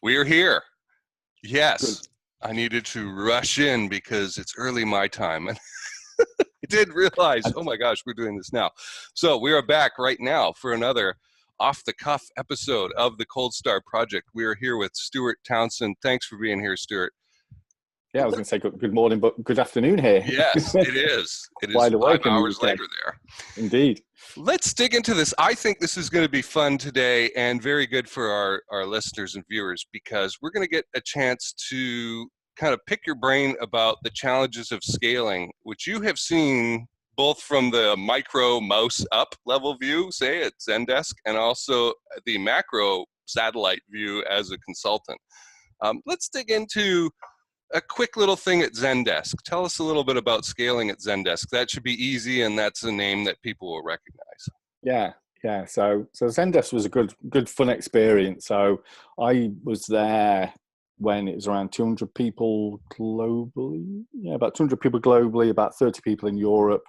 We are here. Good. Yes, I needed to rush in because it's early my time. And I did realize, oh my gosh, we're doing this now. So we are back right now for another off-the-cuff episode of the Cold Star Project. We are here with Stewart Townsend. Thanks for being here, Stewart. Yeah, I was going to say good morning, but good afternoon here. Yes, it is. It is Wide 5 awake in the hours UK. later there. Indeed. Let's dig into this. I think this is going to be fun today and very good for our listeners and viewers, because we're going to get a chance to kind of pick your brain about the challenges of scaling, which you have seen both from the micro mouse up level view, say at Zendesk, and also the macro satellite view as a consultant. Let's dig into a quick little thing at Zendesk. Tell us a little bit about scaling at Zendesk. That should be easy, and that's a name that people will recognize. Yeah. So Zendesk was a good fun experience. So I was there when it was around 200 people globally. Yeah, about 200 people globally, about 30 people in Europe.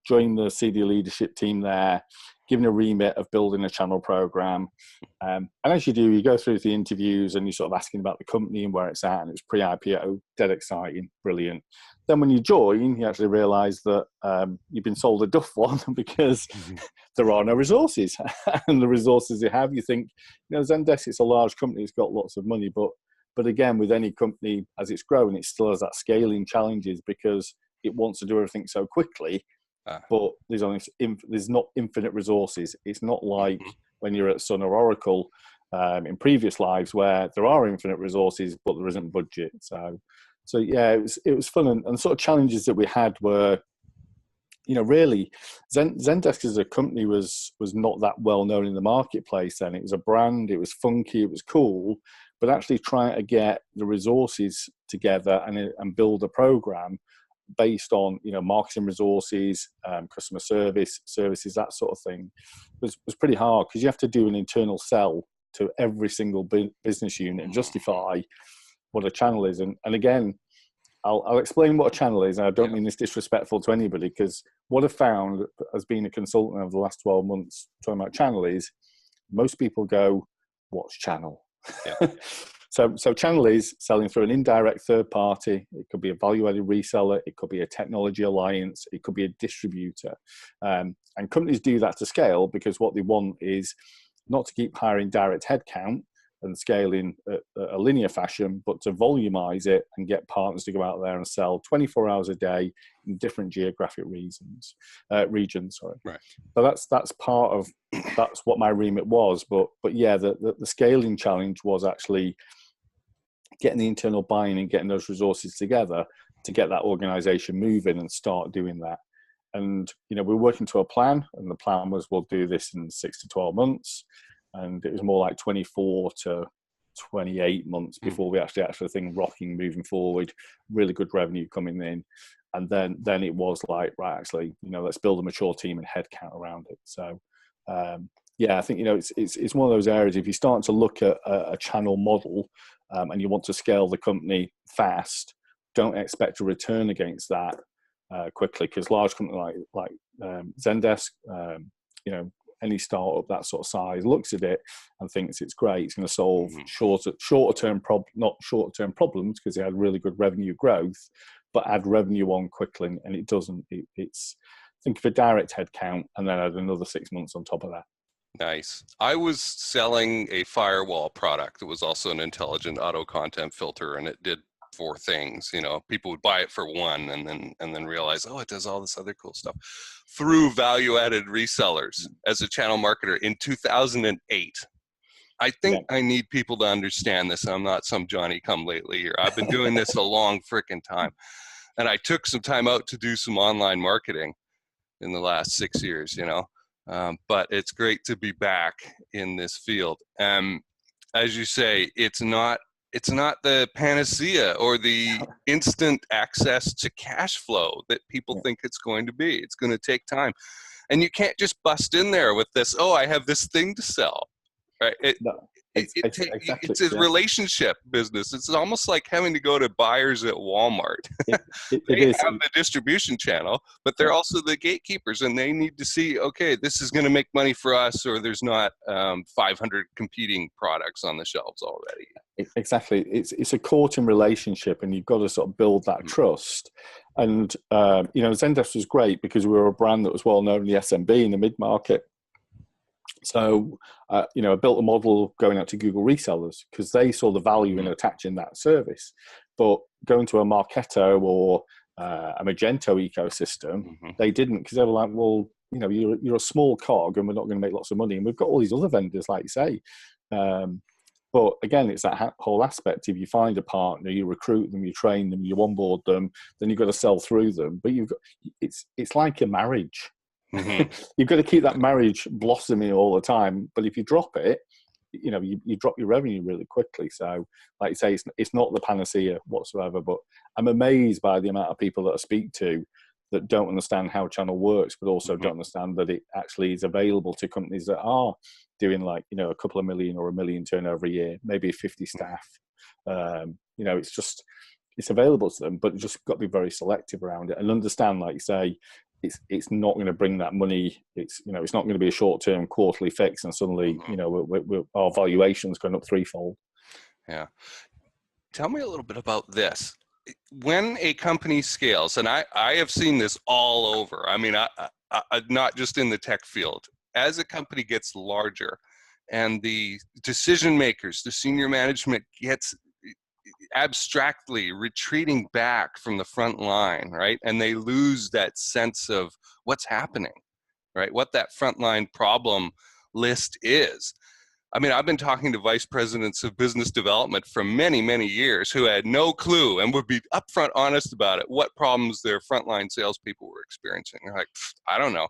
Joined the senior leadership team there, given a remit of building a channel program. And as you do, you go through the interviews and you're sort of asking about the company and where it's at, and it's pre-IPO, dead exciting, brilliant. Then when you join, you actually realize that you've been sold a duff one because there are no resources. And the resources you have, you think, Zendesk, it's a large company, it's got lots of money, but again, with any company, as it's grown, it still has that scaling challenges because it wants to do everything so quickly. But there's not infinite resources. It's not like when you're at Sun or Oracle in previous lives where there are infinite resources, but there isn't budget. So yeah, it was fun, and sort of challenges that we had were, really Zendesk as a company was not that well known in the marketplace then. It was a brand, it was funky, it was cool, but actually trying to get the resources together and build a program based on marketing resources, customer services, that sort of thing was pretty hard, because you have to do an internal sell to every single business unit and justify what a channel is. And again, I'll explain what a channel is. And I don't mean this disrespectful to anybody, because what I've found as being a consultant over the last 12 months talking about channel is most people go, what's channel? Yeah. So channel is selling through an indirect third party. It could be a value-added reseller. It could be a technology alliance. It could be a distributor. And companies do that to scale because what they want is not to keep hiring direct headcount and scaling a linear fashion, but to volumize it and get partners to go out there and sell 24 hours a day in different geographic regions. Right. But that's what my remit was. But yeah, the scaling challenge was actually getting the internal buy-in and getting those resources together to get that organization moving and start doing that. And, we're working to a plan, and the plan was we'll do this in 6 to 12 months. And it was more like 24 to 28 months before we actually had the thing rocking, moving forward, really good revenue coming in. And then it was like, right, actually, let's build a mature team and headcount around it. So, yeah, I think, it's one of those areas, if you start to look at a channel model and you want to scale the company fast, don't expect a return against that quickly, because large company like Zendesk, any startup that sort of size looks at it and thinks it's great. It's going to solve shorter-term problems because they had really good revenue growth, but add revenue on quickly, and it doesn't. It's think of a direct headcount and then add another 6 months on top of that. Nice. I was selling a firewall product that was also an intelligent auto content filter, and it did 4 things. People would buy it for one and then realize, oh, it does all this other cool stuff, through value-added resellers as a channel marketer in 2008. I think I need people to understand this. I'm not some Johnny come lately here. I've been doing this a long freaking time, and I took some time out to do some online marketing in the last 6 years, but it's great to be back in this field. As you say, it's not the panacea or the instant access to cash flow that people think it's going to be. It's going to take time. And you can't just bust in there with this, oh, I have this thing to sell. Right? It's Exactly. a Yeah. relationship business. It's almost like having to go to buyers at Walmart. It They is. have the distribution channel, but they're Yeah. also the gatekeepers, and they need to see, okay, this is going to make money for us, or there's not 500 competing products on the shelves already. Exactly. It's a courting relationship, and you've got to sort of build that trust. And Zendesk was great because we were a brand that was well known in the SMB, in the mid market. So, I built a model going out to Google resellers because they saw the value in attaching that service. But going to a Marketo or a Magento ecosystem, they didn't, because they were like, well, you're a small cog and we're not going to make lots of money. And we've got all these other vendors, like you say. But again, it's that whole aspect. If you find a partner, you recruit them, you train them, you onboard them, then you've got to sell through them. But it's like a marriage. Mm-hmm. You've got to keep that marriage blossoming all the time. But if you drop it, you drop your revenue really quickly. So, like you say, it's not the panacea whatsoever. But I'm amazed by the amount of people that I speak to that don't understand how channel works, but also don't understand that it actually is available to companies that are doing a couple of million or $1 million turnover a year, maybe 50 staff. It's available to them, but you just got to be very selective around it and understand, like you say, it's not going to bring that money. It's not going to be a short-term quarterly fix, and suddenly our valuation's going up threefold. Yeah. Tell me a little bit about this. When a company scales, and I have seen this all over. I mean, I not just in the tech field. As a company gets larger, and the decision makers, the senior management gets abstractly retreating back from the front line, right? And they lose that sense of what's happening, right? What that frontline problem list is. I mean, I've been talking to vice presidents of business development for many, many years who had no clue and would be upfront honest about it, what problems their frontline salespeople were experiencing. They're like, I don't know.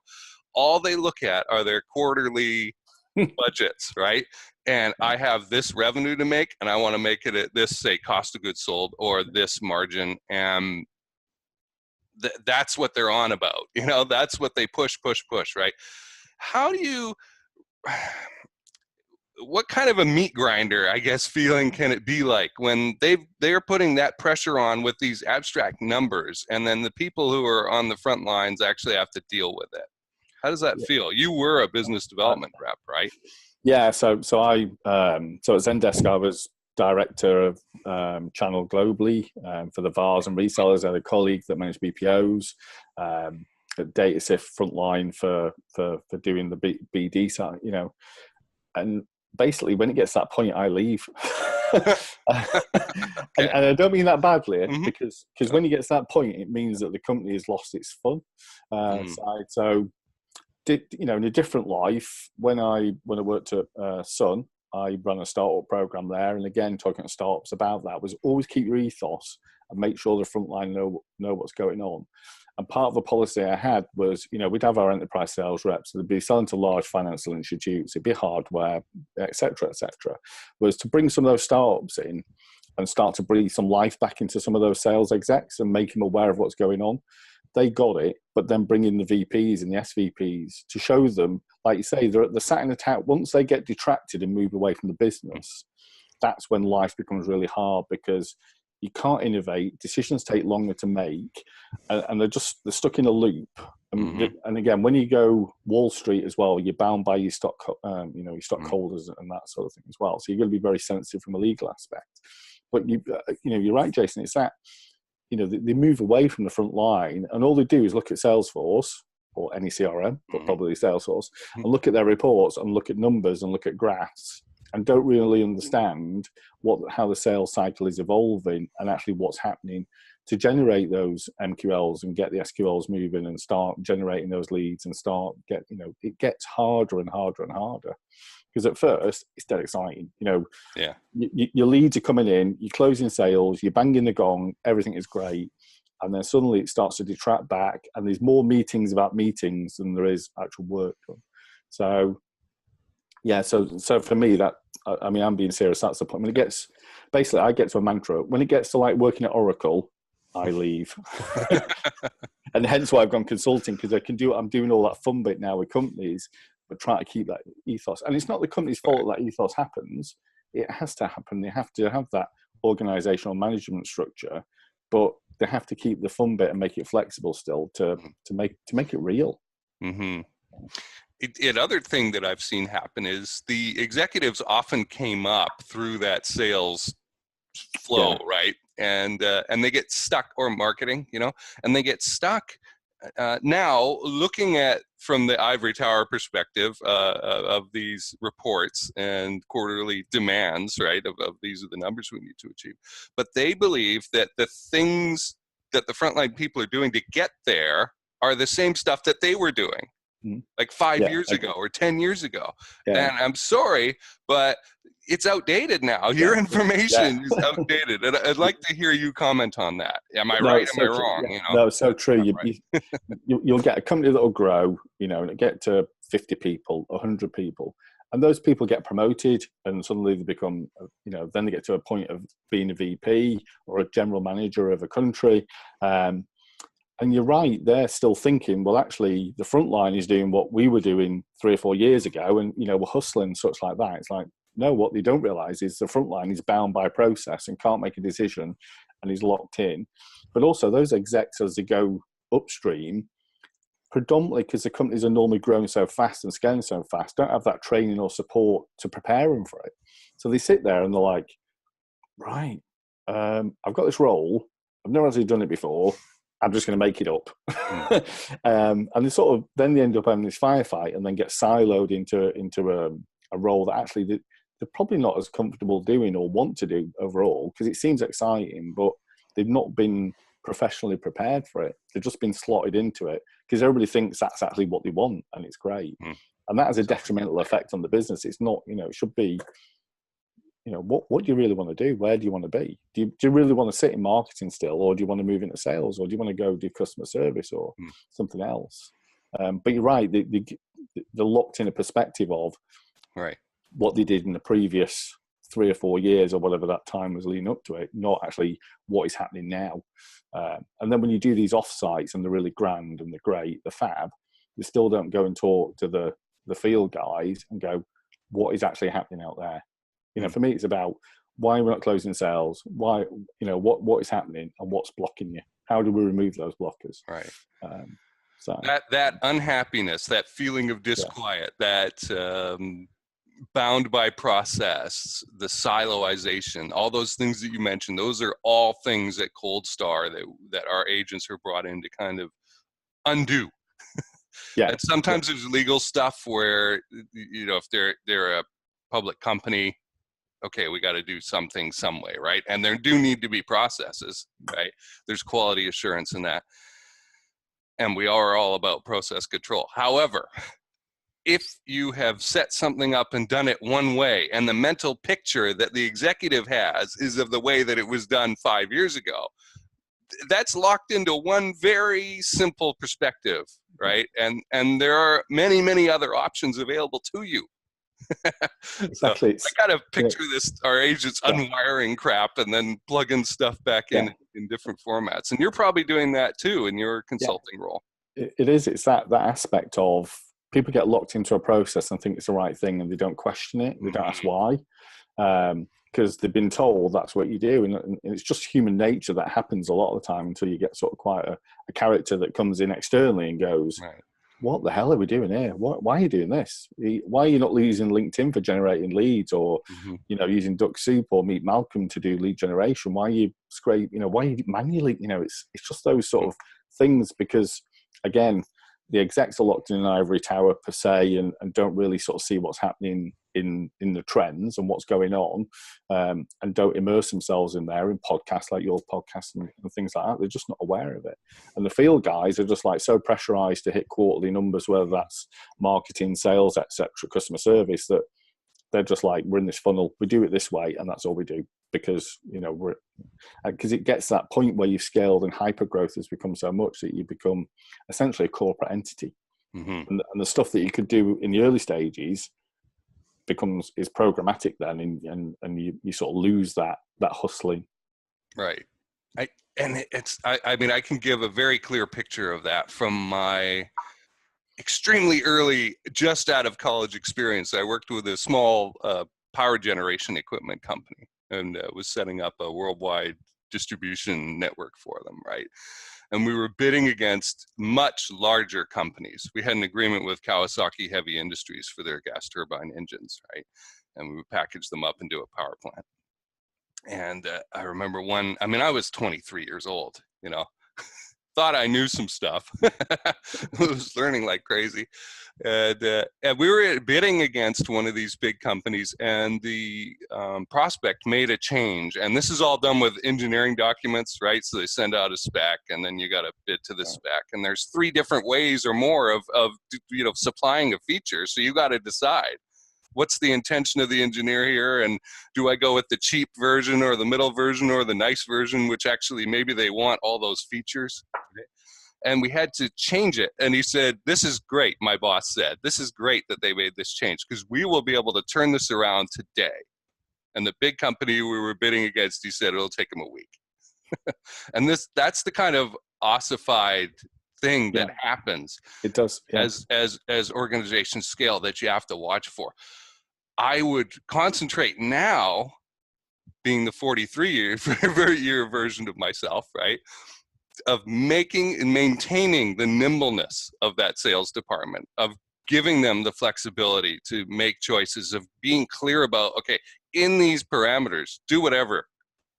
All they look at are their quarterly budgets, right? And I have this revenue to make, and I want to make it at this, say, cost of goods sold or this margin. And that's what they're on about. That's what they push, right? How do you... What kind of a meat grinder, I guess, feeling can it be like when they're putting that pressure on with these abstract numbers, and then the people who are on the front lines actually have to deal with it? How does that feel? You were a business development rep, right? Yeah. So at Zendesk, I was director of channel globally for the VARs and resellers. I had a colleague that managed BPOs. At DataSift frontline for doing the BD side, and basically when it gets to that point, I leave. And I don't mean that badly, because when you get to that point, it means that the company has lost its fun side. So, in a different life, when I worked at Sun, I ran a startup program there, and again, talking to startups about that was always keep your ethos and make sure the frontline know what's going on. And part of the policy I had was, we'd have our enterprise sales reps, they'd be selling to large financial institutes, it'd be hardware, et cetera, was to bring some of those startups in and start to breathe some life back into some of those sales execs and make them aware of what's going on. They got it, but then bring in the VPs and the SVPs to show them, like you say, they're sat in the town. Once they get detracted and move away from the business, that's when life becomes really hard, because you can't innovate. Decisions take longer to make, and they're stuck in a loop. And again, when you go Wall Street as well, you're bound by your your stockholders and that sort of thing as well. So you're going to be very sensitive from a legal aspect. But you're right, Jason. It's that they move away from the front line, and all they do is look at Salesforce or any CRM, but probably Salesforce, and look at their reports and look at numbers and look at graphs, and don't really understand how the sales cycle is evolving and actually what's happening to generate those MQLs and get the SQLs moving and start generating those leads and it gets harder and harder and harder. Because at first it's dead exciting. Your leads are coming in, you're closing sales, you're banging the gong, everything is great. And then suddenly it starts to detract back, and there's more meetings about meetings than there is actual work done. So, yeah, so for me, I'm being serious. That's the point. When it gets, basically, I get to a mantra. When it gets to like working at Oracle, I leave. And hence why I've gone consulting, because I'm doing all that fun bit now with companies, but trying to keep that ethos. And it's not the company's fault that ethos happens. it has to happen. They have to have that organizational management structure, but they have to keep the fun bit and make it flexible still to make it real. Mm-hmm. Another thing that I've seen happen is the executives often came up through that sales flow, right? And they get stuck, or marketing, and they get stuck. Now, looking at from the ivory tower perspective of these reports and quarterly demands, right, of these are the numbers we need to achieve, but they believe that the things that the frontline people are doing to get there are the same stuff that they were doing like 5 years ago or 10 years ago. And I'm sorry, but it's outdated now. Your information is outdated. And I'd like to hear you comment on that. Am I right? Am I wrong? No, so true. You'll get a company that will grow, and get to 50 people, 100 people. And those people get promoted and suddenly they become, then they get to a point of being a VP or a general manager of a country. And you're right, they're still thinking, well, actually, the front line is doing what we were doing 3 or 4 years ago, and, we're hustling, such like that. It's like, no, what they don't realize is the front line is bound by process and can't make a decision and is locked in. But also, those execs, as they go upstream, predominantly because the companies are normally growing so fast and scaling so fast, don't have that training or support to prepare them for it. So they sit there and they're like, right, I've got this role, I've never actually done it before, I'm just going to make it up. And they then they end up having this firefight and then get siloed into a role that actually they're probably not as comfortable doing or want to do overall, because it seems exciting, but they've not been professionally prepared for it. They've just been slotted into it because everybody thinks that's actually what they want and it's great. And that has a detrimental effect on the business. It's not, it should be, what do you really want to do? Where do you want to be? Do you really want to sit in marketing still, or do you want to move into sales, or do you want to go do customer service or something else? But you're right, they're locked in a perspective of what they did in the previous 3 or 4 years or whatever that time was leading up to it, not actually what is happening now. And then when you do these offsites and they're really grand and they're great, they're fab, they still don't go and talk to the field guys and go, what is actually happening out there? For me, it's about why we're not closing sales, why, what is happening and what's blocking you. How do we remove those blockers? Right. So that unhappiness, that feeling of disquiet, that bound by process, the siloization, all those things that you mentioned, those are all things at Cold Star that our agents are brought in to kind of undo. And sometimes there's legal stuff where, if they're a public company, okay, we got to do something some way, right? And there do need to be processes, right? There's quality assurance in that. And we are all about process control. However, if you have set something up and done it one way, and the mental picture that the executive has is of the way that it was done 5 years ago, that's locked into one very simple perspective, right? And there are many, many other options available to you. Exactly. So I got to picture our agents unwiring crap and then plugging stuff back in different formats. And you're probably doing that too in your consulting role. It is. It's that aspect of people get locked into a process and think it's the right thing and they don't question it. They don't ask why. Because they've been told that's what you do. And it's just human nature that happens a lot of the time until you get sort of quite a character that comes in externally and goes, what the hell are we doing here? Why are you doing this? Why are you not using LinkedIn for generating leads, or using Duck Soup or Meet Malcolm to do lead generation? Why are you why are you manually? It's just those sort of things, because again, the execs are locked in an ivory tower per se and don't really sort of see what's happening in the trends and what's going on, and don't immerse themselves in there in podcasts like your podcast and things like that. They're just not aware of it. And the field guys are just like so pressurized to hit quarterly numbers, whether that's marketing, sales, etc., customer service, that they're just like, we're in this funnel, we do it this way, and that's all we do, because because it gets to that point where you've scaled and hyper growth has become so much that you become essentially a corporate entity. And the stuff that you could do in the early stages is programmatic then, and you sort of lose that hustling. Right. I can give a very clear picture of that from my extremely early, just out of college experience. I worked with a small power generation equipment company, and was setting up a worldwide distribution network for them, right? And we were bidding against much larger companies. We had an agreement with Kawasaki Heavy Industries for their gas turbine engines, right? And we would package them up and do a power plant. And I remember one, I mean, I was 23 years old, you know, thought I knew some stuff. I was learning like crazy. And we were bidding against one of these big companies, and the prospect made a change. And this is all done with engineering documents, right? So they send out a spec, and then you got to bid to the spec. And there's 3 different ways or more of you know, supplying a feature. So you got to decide, what's the intention of the engineer here? And do I go with the cheap version or the middle version or the nice version, which actually maybe they want all those features? And we had to change it. And he said, this is great, my boss said. This is great that they made this change, because we will be able to turn this around today. And the big company we were bidding against, he said, it'll take him a week. And that's the kind of ossified thing that happens. It does. Yeah. As organizations scale, that you have to watch for. I would concentrate now, being the 43-year version of myself, right, of making and maintaining the nimbleness of that sales department, of giving them the flexibility to make choices, of being clear about, okay, in these parameters, do whatever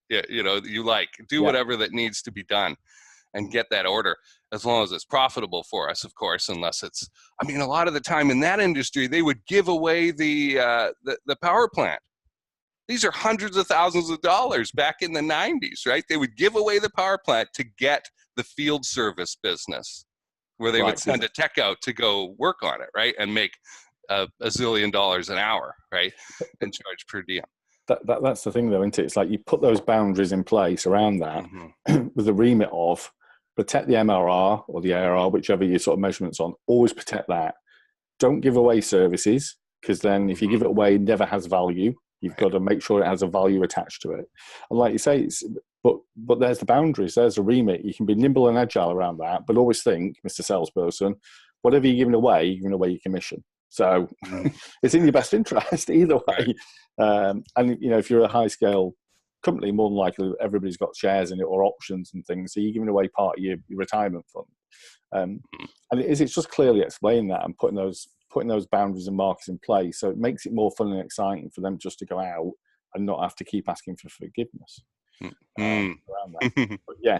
you know you like, do whatever that needs to be done, and get that order, as long as it's profitable for us, of course. Unless it's, I mean, a lot of the time in that industry, they would give away the power plant. These are hundreds of thousands of dollars back in the 90s, right? They would give away the power plant to get the field service business, where they would send a tech out to go work on it, right? And make a zillion dollars an hour, right? And charge per diem. That's the thing, though, isn't it? It's like you put those boundaries in place around that with the remit of protect the MRR or the ARR, whichever your sort of measurements on, always protect that. Don't give away services, because then if you give it away, it never has value. You've got to make sure it has a value attached to it. And like you say, but there's the boundaries, there's the remit. You can be nimble and agile around that, but always think, Mr. Salesperson, whatever you're giving away your commission. So it's in your best interest either way. And you know, if you're a high scale company, more than likely everybody's got shares in it or options and things, so you're giving away part of your retirement fund. And it's just clearly explaining that and putting those boundaries and markers in place, so it makes it more fun and exciting for them just to go out and not have to keep asking for forgiveness around that. But yeah,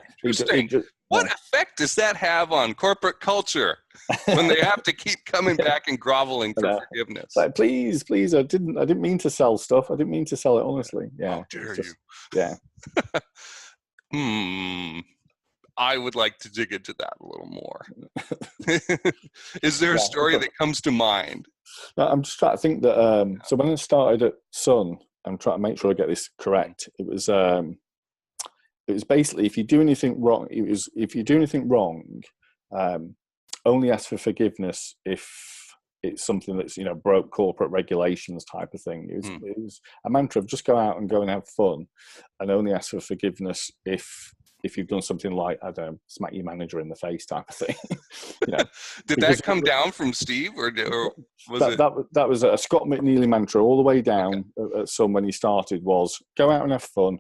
what effect does that have on corporate culture when they have to keep coming back and groveling for forgiveness? Like, please, I didn't mean to sell stuff. I didn't mean to sell it honestly. Yeah. How dare you? Yeah. I would like to dig into that a little more. Is there a story that comes to mind? No, I'm just trying to think that. So when I started at Sun, I'm trying to make sure I get this correct. It was basically, if you do anything wrong, only ask for forgiveness if it's something that's, you know, broke corporate regulations type of thing. It was a mantra of just go out and have fun, and only ask for forgiveness if you've done something like, I don't know, smack your manager in the face type of thing. You know, did that come down from Steve, or was that was a Scott McNeely mantra all the way down at Sun when he started, was go out and have fun,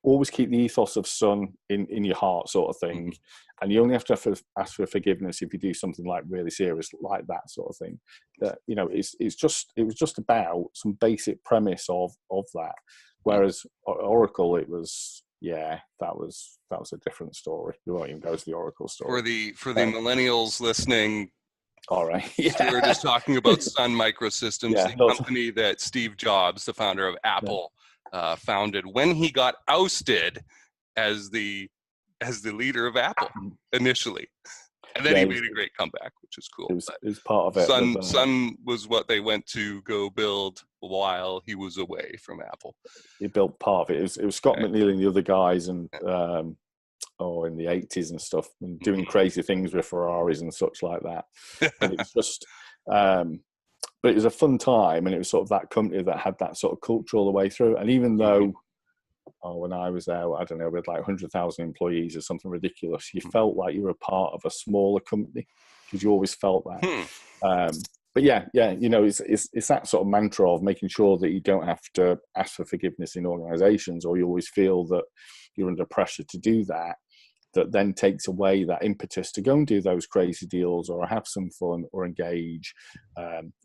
always keep the ethos of Sun in your heart sort of thing, and you only have to ask for forgiveness if you do something like really serious like that sort of thing. That, you know, it was just about some basic premise of that, whereas Oracle, it was, yeah, that was a different story. We won't even go to the Oracle story. For the millennials listening, all right. Stuart is talking about Sun Microsystems, the company that Steve Jobs, the founder of Apple, founded when he got ousted as the leader of Apple initially. And then he made a great comeback, which is cool. It was part of it. Sun was what they went to go build while he was away from Apple. He built part of it. It was Scott McNeil and the other guys, and in the 80s and stuff, and doing crazy things with Ferraris and such like that. And it's just, but it was a fun time, and it was sort of that company that had that sort of culture all the way through. And even though, when I was there, I don't know, with like 100,000 employees or something ridiculous, you felt like you were a part of a smaller company, because you always felt that. but yeah, it's that sort of mantra of making sure that you don't have to ask for forgiveness in organisations, or you always feel that you're under pressure to do that. That then takes away that impetus to go and do those crazy deals or have some fun or engage,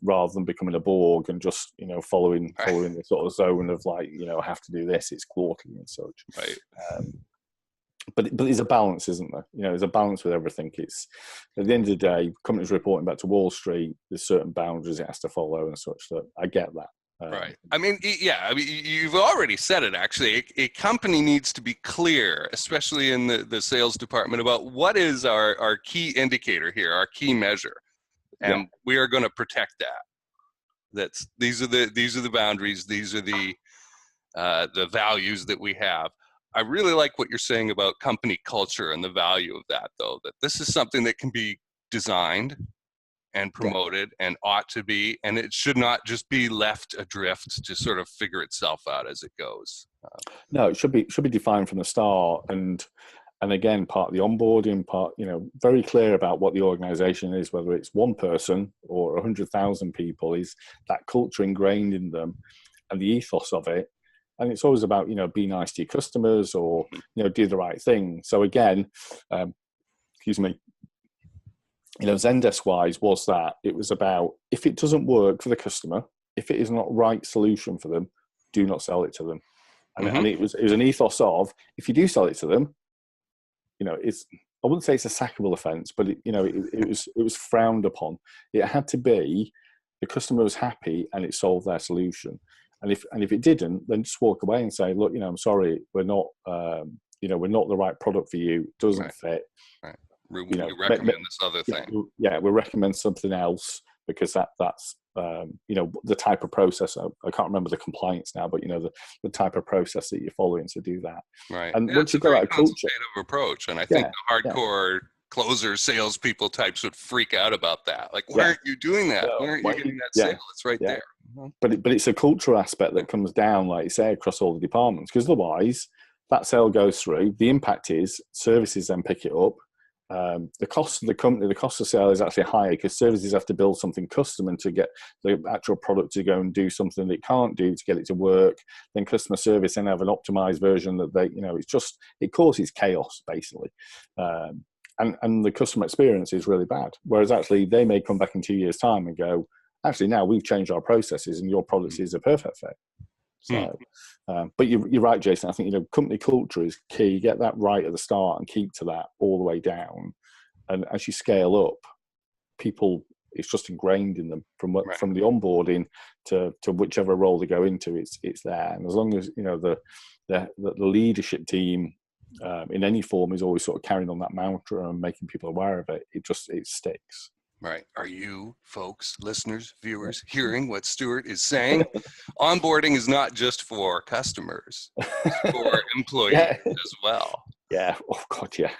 rather than becoming a Borg and just following the sort of zone of like I have to do this. It's quarterly and such. Right. But there's a balance, isn't there? There's a balance with everything. It's at the end of the day, companies reporting back to Wall Street. There's certain boundaries it has to follow and such. That I get that. Right. I mean, you've already said it, actually. A company needs to be clear, especially in the sales department, about what is our key indicator here, our key measure. And we are going to protect that. These are the boundaries. These are the values that we have. I really like what you're saying about company culture and the value of that, though, that this is something that can be designed and promoted and ought to be, and it should not just be left adrift to sort of figure itself out as it goes. No, it should be defined from the start, and again, part of the onboarding part, very clear about what the organization is, whether it's one person or 100,000 people, is that culture ingrained in them and the ethos of it. And it's always about, be nice to your customers or, do the right thing. So again, excuse me, Zendesk wise was that it was about, if it doesn't work for the customer, if it is not right solution for them, do not sell it to them. And it was an ethos of, if you do sell it to them, it's, I wouldn't say it's a sackable offence, but it was frowned upon. It had to be the customer was happy and it solved their solution. And if it didn't, then just walk away and say, look, I'm sorry, we're not we're not the right product for you. It doesn't fit. Right. We recommend this other thing. We recommend something else, because that's the type of process. I can't remember the compliance now, but the type of process that you're following to do that. Right. And once you go out of culture approach, and I think the hardcore closers, salespeople types would freak out about that. Like, why aren't you doing that? Why aren't you getting that sale? It's right there. But it's a cultural aspect that comes down, like you say, across all the departments, because otherwise that sale goes through. The impact is services then pick it up. The cost of the company, the cost of sale is actually higher, because services have to build something custom and to get the actual product to go and do something that it can't do to get it to work. Then customer service then have an optimized version that they, it causes chaos basically. And the customer experience is really bad. Whereas actually they may come back in 2 years' time and go, actually now we've changed our processes and your product is a perfect fit. So, but you're right, Jason. I think company culture is key. Get that right at the start and keep to that all the way down. And as you scale up, people, it's just ingrained in them from the onboarding to whichever role they go into. It's there, and as long as the leadership team in any form is always sort of carrying on that mantra and making people aware of it, it sticks. Right. Are you folks, listeners, viewers, hearing what Stewart is saying? Onboarding is not just for customers, it's for employees as well. Yeah. Oh, God, yeah.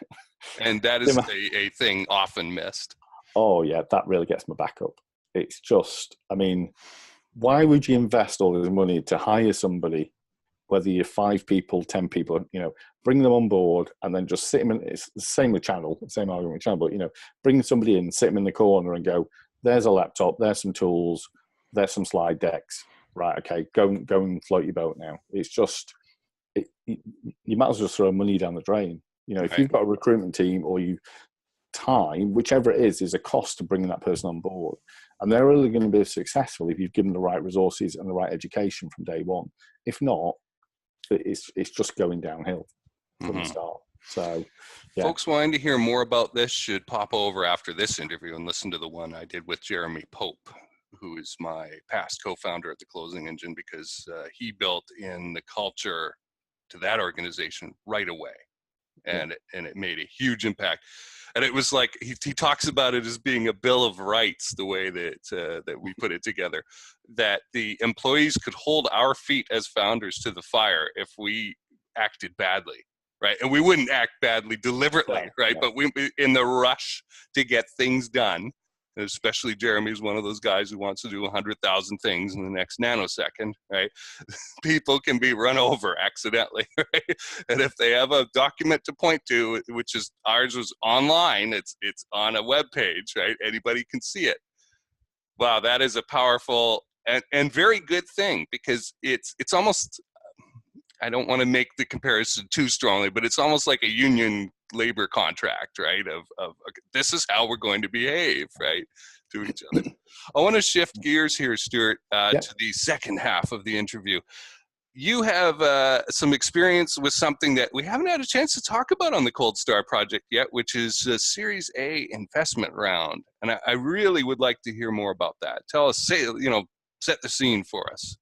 And that is a thing often missed. Oh, yeah. That really gets my back up. It's just, why would you invest all this money to hire somebody, whether you're 5 people, 10 people, bring them on board and then just sit them in, it's the same with channel, same argument with channel, but, bring somebody in, sit them in the corner and go, there's a laptop, there's some tools, there's some slide decks, right, okay, go and float your boat now. It's just, you might as well just throw money down the drain. If you've got a recruitment team or time, whichever it is a cost to bringing that person on board. And they're only going to be successful if you've given the right resources and the right education from day one. If not, it's just going downhill from the start. So, folks wanting to hear more about this should pop over after this interview and listen to the one I did with Jeremy Pope, who is my past co-founder at the Closing Engine, because he built in the culture to that organization right away, and it made a huge impact. And it was like he talks about it as being a bill of rights, the way that we put it together, that the employees could hold our feet as founders to the fire if we acted badly, right? And we wouldn't act badly deliberately, right? But we, in the rush to get things done, especially Jeremy's one of those guys who wants to do 100,000 things in the next nanosecond, right? People can be run over accidentally, right? And if they have a document to point to, which is ours was online, it's on a web page, right? Anybody can see it. Wow, that is a powerful and very good thing, because it's almost, I don't want to make the comparison too strongly, but it's almost like a union labor contract, right? Of okay, this is how we're going to behave, right, to each other. I want to shift gears here, Stewart, Yeah. to the second half of the interview. You have some experience with something that we haven't had a chance to talk about on the Cold Star project yet, which is a Series A investment round. And I really would like to hear more about that. Tell us, set the scene for us.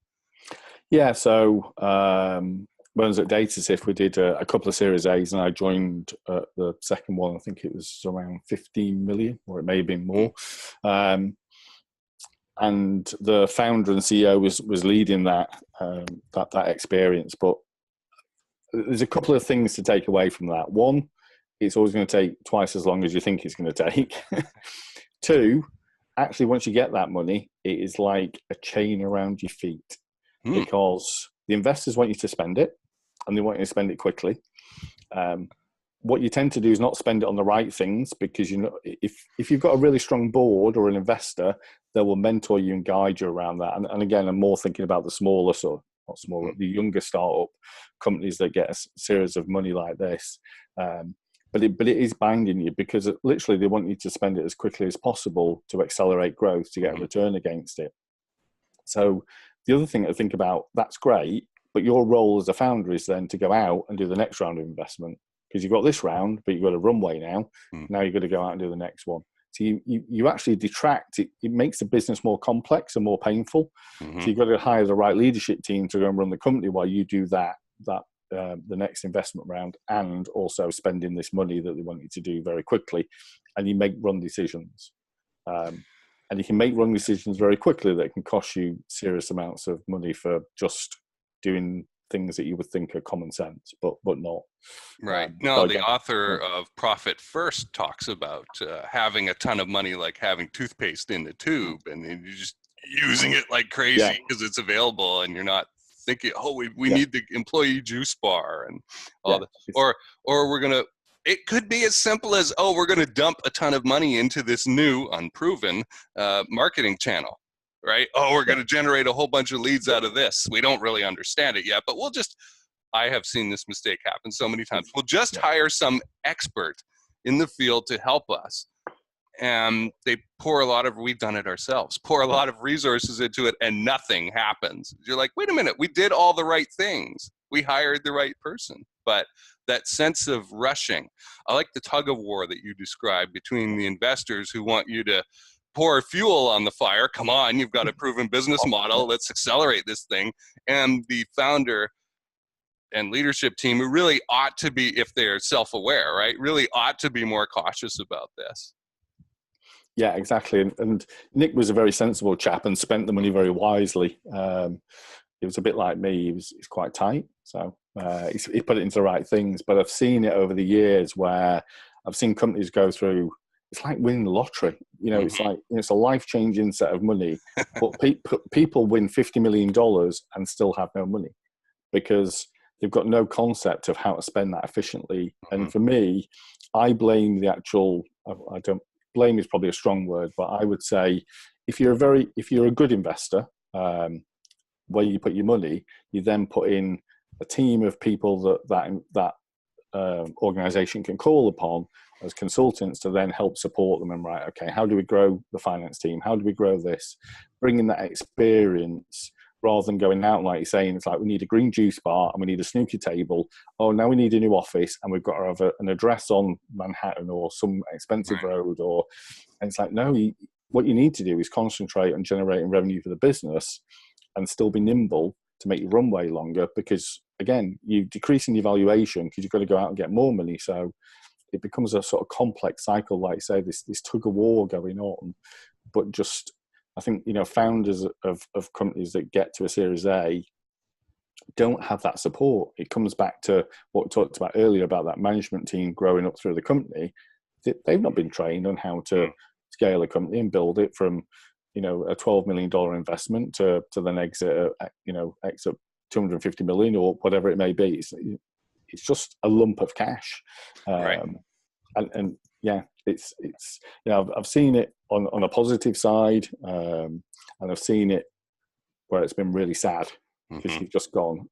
Yeah, so when I was at DataSIF, we did a couple of Series A's, and I joined the second one. I think it was around 15 million, or it may have been more. And the founder and CEO was leading that experience. But there's a couple of things to take away from that. One, it's always going to take twice as long as you think it's going to take. Two, actually, once you get that money, it is like a chain around your feet, because the investors want you to spend it, and they want you to spend it quickly. What you tend to do is not spend it on the right things, because if you've got a really strong board or an investor, they will mentor you and guide you around that. And again, I'm more thinking about the smaller, not smaller, the younger startup companies that get a series of money like this. But it is binding you, because literally they want you to spend it as quickly as possible to accelerate growth, to get a return against it. So the other thing to think about, that's great, but your role as a founder is then to go out and do the next round of investment, because you've got this round, but you've got a runway now. Now you've got to go out and do the next one. So you actually detract. It makes the business more complex and more painful. So you've got to hire the right leadership team to go and run the company while you do the next investment round, and also spending this money that they want you to do very quickly. And you make wrong decisions. And you can make wrong decisions very quickly that can cost you serious amounts of money for just doing things that you would think are common sense, but not. Right. No, the author of Profit First talks about having a ton of money like having toothpaste in the tube, and you're just using it like crazy because it's available, and you're not thinking, oh, we need the employee juice bar and all that. Or we're going to, it could be as simple as, oh, we're going to dump a ton of money into this new, unproven marketing channel. Right? Oh, we're going to generate a whole bunch of leads out of this. We don't really understand it yet, but I have seen this mistake happen so many times. We'll just hire some expert in the field to help us. And they we've done it ourselves, pour a lot of resources into it, and nothing happens. You're like, wait a minute, we did all the right things. We hired the right person. But that sense of rushing, I like the tug of war that you described between the investors who want you to pour fuel on the fire. Come on, you've got a proven business model. Let's accelerate this thing. And the founder and leadership team, who really ought to be, if they're self-aware, right, really ought to be more cautious about this. Yeah, exactly. And Nick was a very sensible chap and spent the money very wisely. It was a bit like me. He's quite tight. So he put it into the right things. But I've seen it over the years where I've seen companies go through, it's like winning the lottery. It's like, it's a life-changing set of money, but people win $50 million and still have no money, because they've got no concept of how to spend that efficiently. And for me, I blame the actual, I don't, blame is probably a strong word, but I would say if you're a good investor, where you put your money, you then put in a team of people that organization can call upon as consultants to then help support them. And right, okay, how do we grow the finance team? How do we grow this? Bringing that experience, rather than going out, like you're saying, it's like, we need a green juice bar and we need a snooker table. Oh, now we need a new office and we've got to have an address on Manhattan or some expensive road. And it's like, no, what you need to do is concentrate on generating revenue for the business and still be nimble to make your runway longer, because again, you're decreasing your valuation because you've got to go out and get more money. So it becomes a sort of complex cycle, like say, this tug of war going on. But just, I think, founders of companies that get to a Series A don't have that support. It comes back to what we talked about earlier about that management team growing up through the company. They've not been trained on how to scale a company and build it from, a $12 million investment to then exit 250 million or whatever it may be. It's just a lump of cash. And yeah, it's I've seen it on a positive side, and I've seen it where it's been really sad because you've just gone,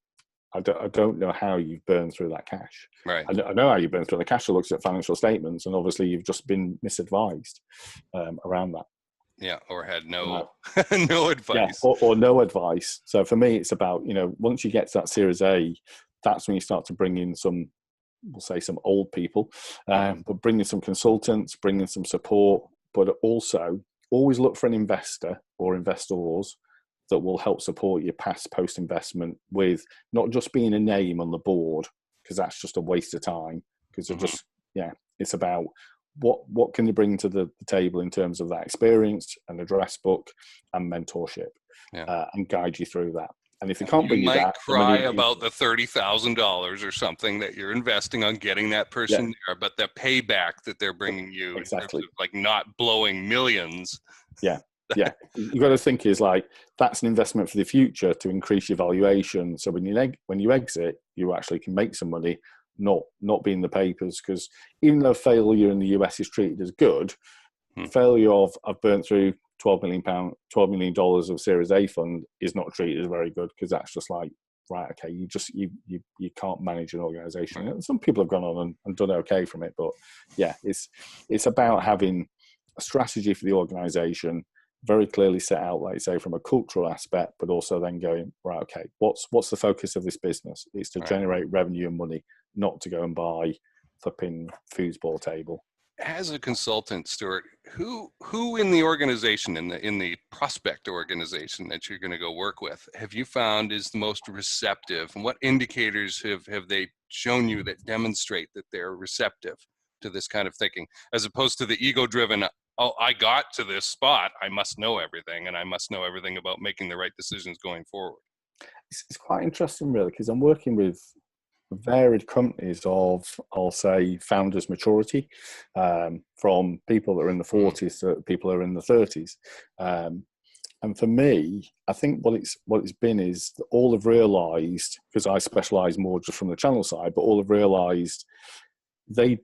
I don't know how you've burned through that cash. Right. I know how you burn through the cash. It looks at financial statements, and obviously you've just been misadvised around that. Yeah, or had no Uh, no yeah, advice. or no advice. So for me, it's about, once you get to that Series A, that's when you start to bring in some, we'll say some old people, but bring in some consultants, bring in some support, but also always look for an investor or investors that will help support you past post investment, with not just being a name on the board, because that's just a waste of time, because they're just, it's about what can you bring to the table in terms of that experience and address book and mentorship, and guide you through that. And if they can't bring you might that, then we cry need about the $30,000 or something that you're investing on getting that person there, but the payback that they're bringing you, exactly, in terms of like not blowing millions. Yeah. You've got to think is like, that's an investment for the future to increase your valuation. So when you exit, you actually can make some money, not be in the papers. Because even though failure in the US is treated as good, failure of I've burnt through $12 million of Series A fund is not treated as very good, because that's just like, right, okay, you can't manage an organization. Right. Some people have gone on and done okay from it, but it's about having a strategy for the organization, very clearly set out, like say, from a cultural aspect, but also then going, right, okay, what's the focus of this business? It's to generate revenue and money, not to go and buy flipping foosball table. As a consultant, Stewart, who in the organization, in the prospect organization that you're going to go work with, have you found is the most receptive, and what indicators have they shown you that demonstrate that they're receptive to this kind of thinking, as opposed to the ego-driven, oh, I got to this spot, I must know everything, and I must know everything about making the right decisions going forward? It's quite interesting, really, because I'm working with varied companies of, I'll say, founders' maturity, from people that are in the 40s to people that are in the 30s. And for me, I think what it's been is that all have realised, because I specialise more just from the channel side, but all have realised they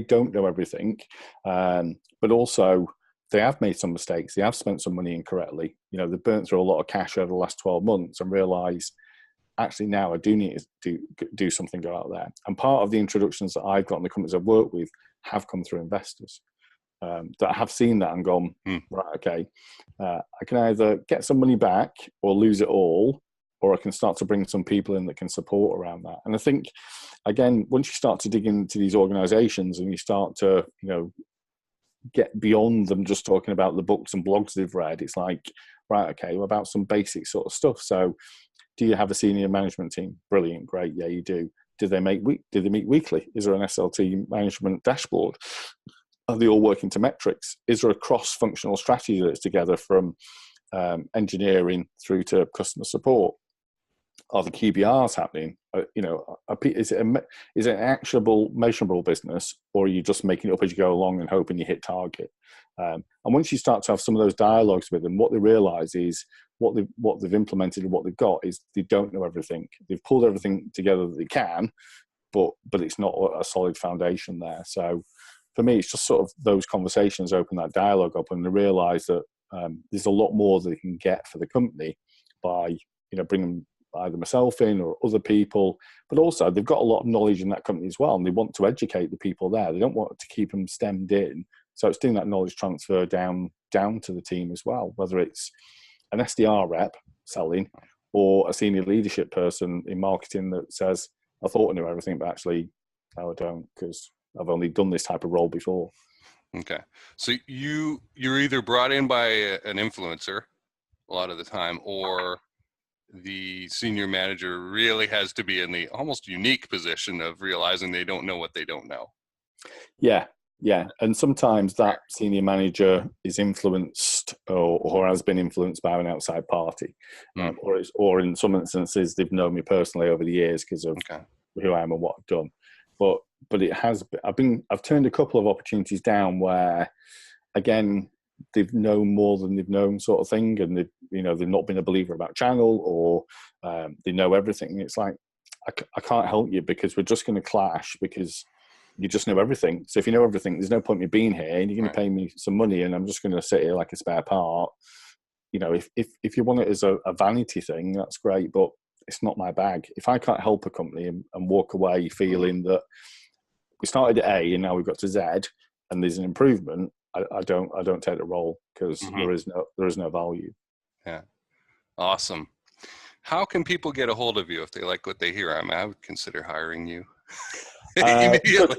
don't know everything, but also they have made some mistakes. They have spent some money incorrectly. They've burnt through a lot of cash over the last 12 months and realised, actually, now I do need to do something out there. And part of the introductions that I've got in the companies I've worked with have come through investors that have seen that and gone, right, okay, I can either get some money back or lose it all, or I can start to bring some people in that can support around that. And I think, again, once you start to dig into these organizations and you start to, get beyond them just talking about the books and blogs they've read, it's like, right, okay, well, about some basic sort of stuff. So do you have a senior management team? Brilliant, great, yeah, you do. Do they meet weekly? Is there an SLT management dashboard? Are they all working to metrics? Is there a cross-functional strategy that's together from engineering through to customer support? Are the QBRs happening? Is it an actionable, measurable business, or are you just making it up as you go along and hoping you hit target? And once you start to have some of those dialogues with them, what they realise is what they've implemented and what they've got is they don't know everything. They've pulled everything together that they can, but it's not a solid foundation there. So for me, it's just sort of those conversations open that dialogue up, and they realise that there's a lot more they can get for the company by bringing either myself in or other people, but also they've got a lot of knowledge in that company as well, and they want to educate the people there. They don't want to keep them stemmed in. So it's doing that knowledge transfer down to the team as well, whether it's an SDR rep selling or a senior leadership person in marketing that says, I thought I knew everything, but actually, no, I don't, because I've only done this type of role before. Okay. So you're either brought in by an influencer a lot of the time, or the senior manager really has to be in the almost unique position of realizing they don't know what they don't know. Yeah. And sometimes that senior manager is influenced or has been influenced by an outside party, or in some instances, they've known me personally over the years because of who I am and what I've done. But it has been, I've turned a couple of opportunities down where, again, they've known more than they've known, sort of thing, and they've not been a believer about channel, or they know everything. It's like, I can't help you because we're just going to clash, because you just know everything. So if you know everything, there's no point in me being here, and you're going to pay me some money, and I'm just going to sit here like a spare part. You know, if you want it as a vanity thing, that's great, but it's not my bag. If I can't help a company and walk away feeling that we started at A and now we've got to Z and there's an improvement, I don't take the role, because there is no value. Yeah. Awesome. How can people get a hold of you if they like what they hear? I would consider hiring you. Immediately.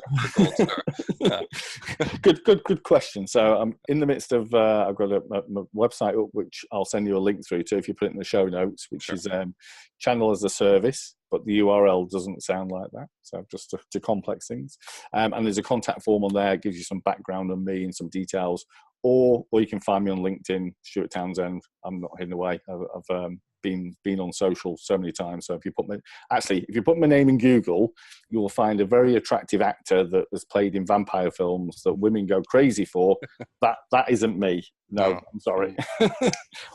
Good question. So I'm in the midst of, I've got my website up, which I'll send you a link through to if you put it in the show notes, which is Channel as a Service, but the URL doesn't sound like that. So just to complex things. And there's a contact form on there. It gives you some background on me and some details. Or you can find me on LinkedIn, Stewart Townsend. I'm not hidden away. I've been on social so many times. So if you put my name in Google, you will find a very attractive actor that has played in vampire films that women go crazy for. That isn't me. No, I'm sorry.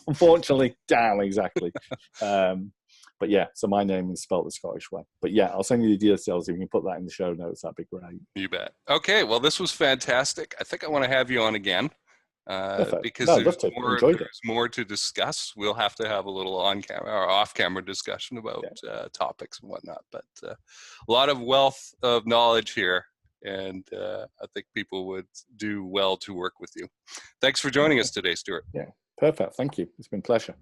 Unfortunately, damn, exactly. But yeah, so my name is spelled the Scottish way. But yeah, I'll send you the details. If you can put that in the show notes, that'd be great. You bet. Okay, well, this was fantastic. I think I want to have you on again. Because there's more to discuss. We'll have to have a little on-camera or off-camera discussion about topics and whatnot. But a lot of wealth of knowledge here, and I think people would do well to work with you. Thanks for joining us today, Stewart. Yeah, perfect. Thank you. It's been a pleasure.